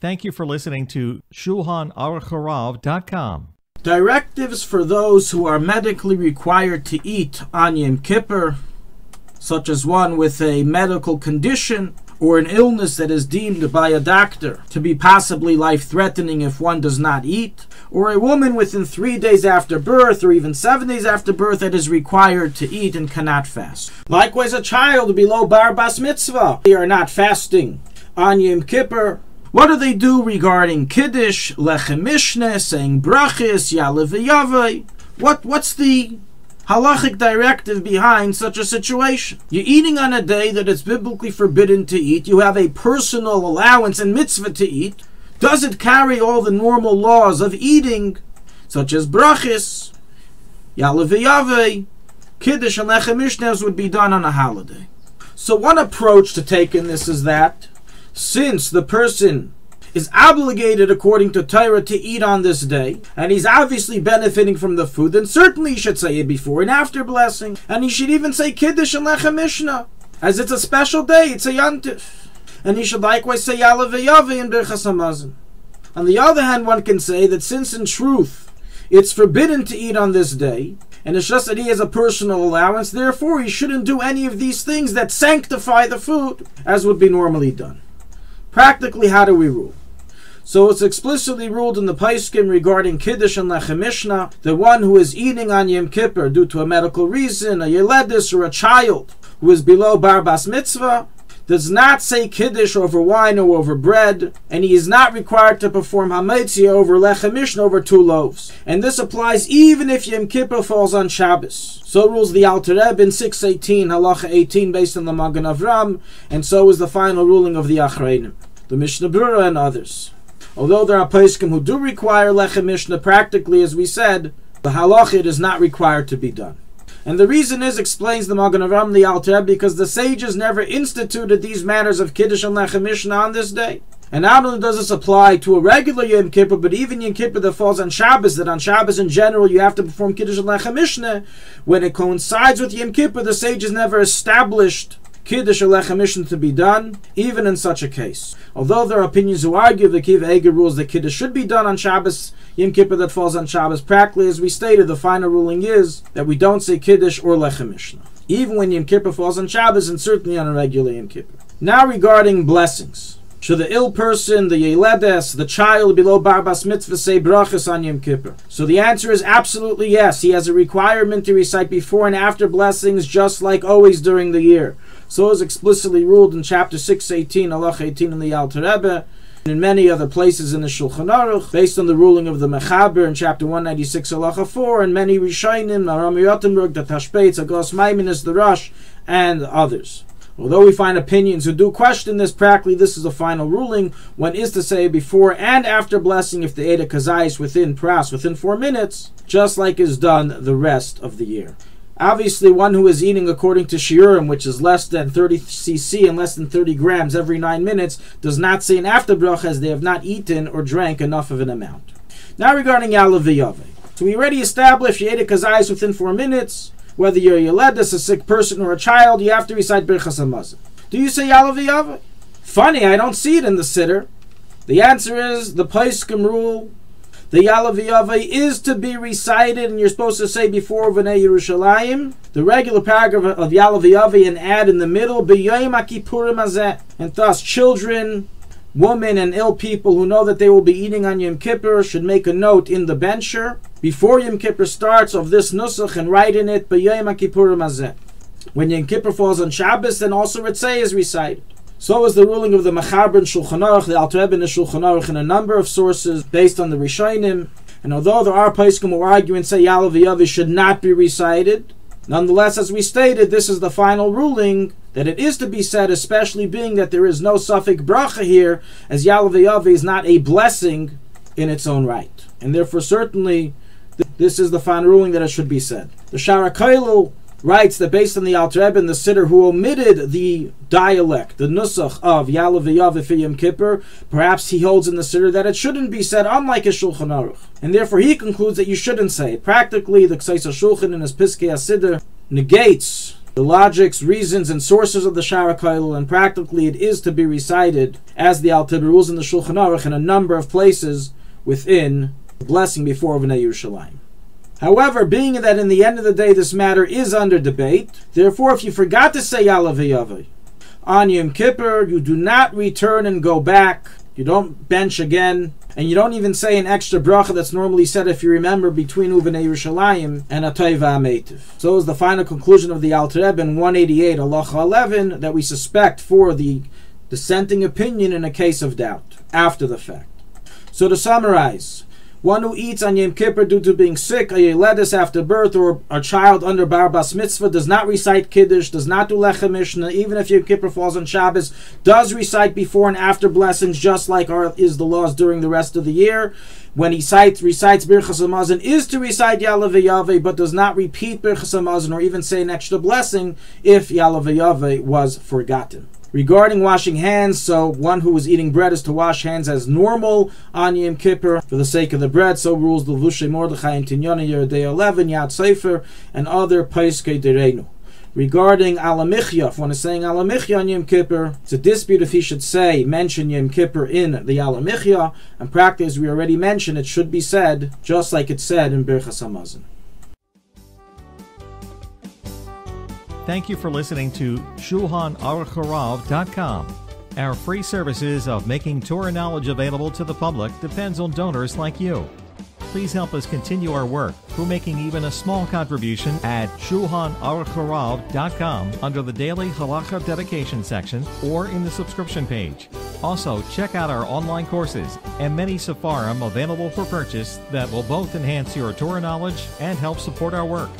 Thank you for listening to ShulchanAruch.com. Directives for those who are medically required to eat on Yom Kippur, such as one with a medical condition or an illness that is deemed by a doctor to be possibly life-threatening if one does not eat, or a woman within 3 days after birth or even 7 days after birth that is required to eat and cannot fast. Likewise, a child below bar bas mitzvah, they are not fasting on Yom Kippur. What do they do regarding Kiddush, Lechem Mishneh, saying Birchas, Ya'aleh v'Yaveh? What's the halachic directive behind such a situation? You're eating on a day that it's biblically forbidden to eat. You have a personal allowance and mitzvah to eat. Does it carry all the normal laws of eating, such as Birchas, Ya'aleh v'Yaveh, Kiddush, and Lechem Mishneh would be done on a holiday? So one approach to take in this is that since the person is obligated according to Torah to eat on this day, and he's obviously benefiting from the food, then certainly he should say it before and after blessing, and he should even say Kiddush and Lechem Mishneh, as it's a special day, it's a Yantif. And he should likewise say Ya'aleh v'Yaveh in Birchas Hamazon. On the other hand, one can say that since in truth it's forbidden to eat on this day, and it's just that he has a personal allowance, therefore he shouldn't do any of these things that sanctify the food, as would be normally done. Practically, how do we rule? So it's explicitly ruled in the Paiskim regarding Kiddush and Lechem Mishneh, the one who is eating on Yom Kippur due to a medical reason, a Yeledis, or a child who is below bar bas mitzvah, does not say Kiddush over wine or over bread, and he is not required to perform Hametzia over Lechem Mishneh over 2 loaves. And this applies even if Yom Kippur falls on Shabbos. So rules the Alter Rebbe in 618, Halacha 18, based on the Magen Avram, and so is the final ruling of the Achreinim, the Mishnah Berurah, and others. Although there are poskim who do require Lechem Mishneh, practically, as we said, the halacha it is not required to be done. And the reason is, explains the Magen Avram, the Alter Rebbe, because the sages never instituted these matters of Kiddush and Lechem Mishneh on this day. And not only does this apply to a regular Yom Kippur, but even Yom Kippur that falls on Shabbos, that on Shabbos in general you have to perform Kiddush and Lechem Mishneh, when it coincides with Yom Kippur, the sages never established Kiddush or Lechem Mishneh to be done, even in such a case. Although there are opinions who argue the Kiva Eger rules that Kiddush should be done on Shabbos, Yom Kippur that falls on Shabbos, practically, as we stated, the final ruling is that we don't say Kiddush or Lechem Mishneh, even when Yom Kippur falls on Shabbos, and certainly on a regular Yom Kippur. Now regarding blessings. Should the ill person, the Yeledes, the child below bar bas mitzvah say brachas on Yom Kippur? So the answer is absolutely yes. He has a requirement to recite before and after blessings, just like always during the year. So is explicitly ruled in chapter 618, Halacha 18 in the Alter Rebbe, and in many other places in the Shulchan Aruch, based on the ruling of the Mechaber in chapter 196, Halacha 4, and many Rishonim, Aram Yotenberg, the Tashbetz, Agos Maimonides, the Rosh, and others. Although we find opinions who do question this, practically this is a final ruling. One is to say before and after blessing if they ate a kazayis within 4 minutes, just like is done the rest of the year. Obviously, one who is eating according to shiurim, which is less than 30 cc and less than 30 grams every 9 minutes, does not say an after bracha as they have not eaten or drank enough of an amount. Now regarding Ya'aleh v'Yaveh. So we already established you ate a kazayis within 4 minutes. Whether you're a Yeledis, a sick person, or a child, you have to recite Birchas Hamazon. Do you say Ya'aleh v'Yaveh? Funny, I don't see it in the Siddur. The answer is the Paiskim rule. The Ya'aleh v'Yaveh is to be recited, and you're supposed to say before V'nei Yerushalayim, the regular paragraph of Ya'aleh v'Yaveh, and add in the middle, B'yom HaKippurim hazeh. And thus, children, women, and ill people who know that they will be eating on Yom Kippur should make a note in the bencher before Yom Kippur starts of this nusach and write in it, B'yom HaKippurim hazeh. When Yom Kippur falls on Shabbos, then also Ritzei is recited. So is the ruling of the Mechaber in Shulchan Aruch, the Alter Rebbe in the Shulchan Aruch, in a number of sources based on the Rishonim. And although there are poskim who argue and say Ya'aleh v'Yaveh should not be recited, nonetheless, as we stated, this is the final ruling that it is to be said, especially being that there is no suffix bracha here, as Ya'aleh v'Yaveh is not a blessing in its own right. And therefore, certainly, this is the final ruling that it should be said. The Shara Koilel writes that based on the Alter Rebbe and the Siddur, who omitted the dialect, the nusach of Ya'aleh v'Yaveh for Yom Kippur, perhaps he holds in the Siddur that it shouldn't be said, unlike his Shulchan Aruch. And therefore he concludes that you shouldn't say it. Practically, the Ksais HaShulchan in his Piskei HaSiddur negates the logics, reasons, and sources of the Shara Koilel, and practically it is to be recited as the Alter Rebbe rules in the Shulchan Aruch in a number of places within the blessing before Bnei Yerushalayim. However, being that in the end of the day this matter is under debate, therefore if you forgot to say Ya'aleh V'Yaveh on Yom Kippur, you do not return and go back, you don't bench again, and you don't even say an extra bracha that's normally said, if you remember, between Uvenei Yerushalayim and Atay V'Ametiv. So is the final conclusion of the Alter Rebbe in 188, Halacha 11, that we suspect for the dissenting opinion in a case of doubt, after the fact. So to summarize, one who eats on Yom Kippur due to being sick, a yeledis after birth, or a child under bar bas mitzvah, does not recite Kiddush, does not do Lechem Mishnah, even if Yom Kippur falls on Shabbos, does recite before and after blessings, just like is the laws during the rest of the year. When he recites Birchas Hamazon, is to recite Ya'aleh V'Yaveh, but does not repeat Birchas Hamazon or even say an extra blessing if Ya'aleh V'Yaveh was forgotten. Regarding washing hands, so one who is eating bread is to wash hands as normal on Yom Kippur for the sake of the bread. So rules the Levushay Mordechai and Tinyana Yeridei 11, Yad Sefer, and other Paiskei Dereinu. Regarding Alamichya, if one is saying Alamichya on Yom Kippur, it's a dispute if he should mention Yom Kippur in the Alamichya. In practice, as we already mentioned, it should be said just like it's said in Birchas Hamazon. Thank you for listening to ShulchanAruchHarav.com. Our free services of making Torah knowledge available to the public depends on donors like you. Please help us continue our work through making even a small contribution at ShulchanAruchHarav.com under the Daily Halacha Dedication section or in the subscription page. Also, check out our online courses and many sefarim available for purchase that will both enhance your Torah knowledge and help support our work.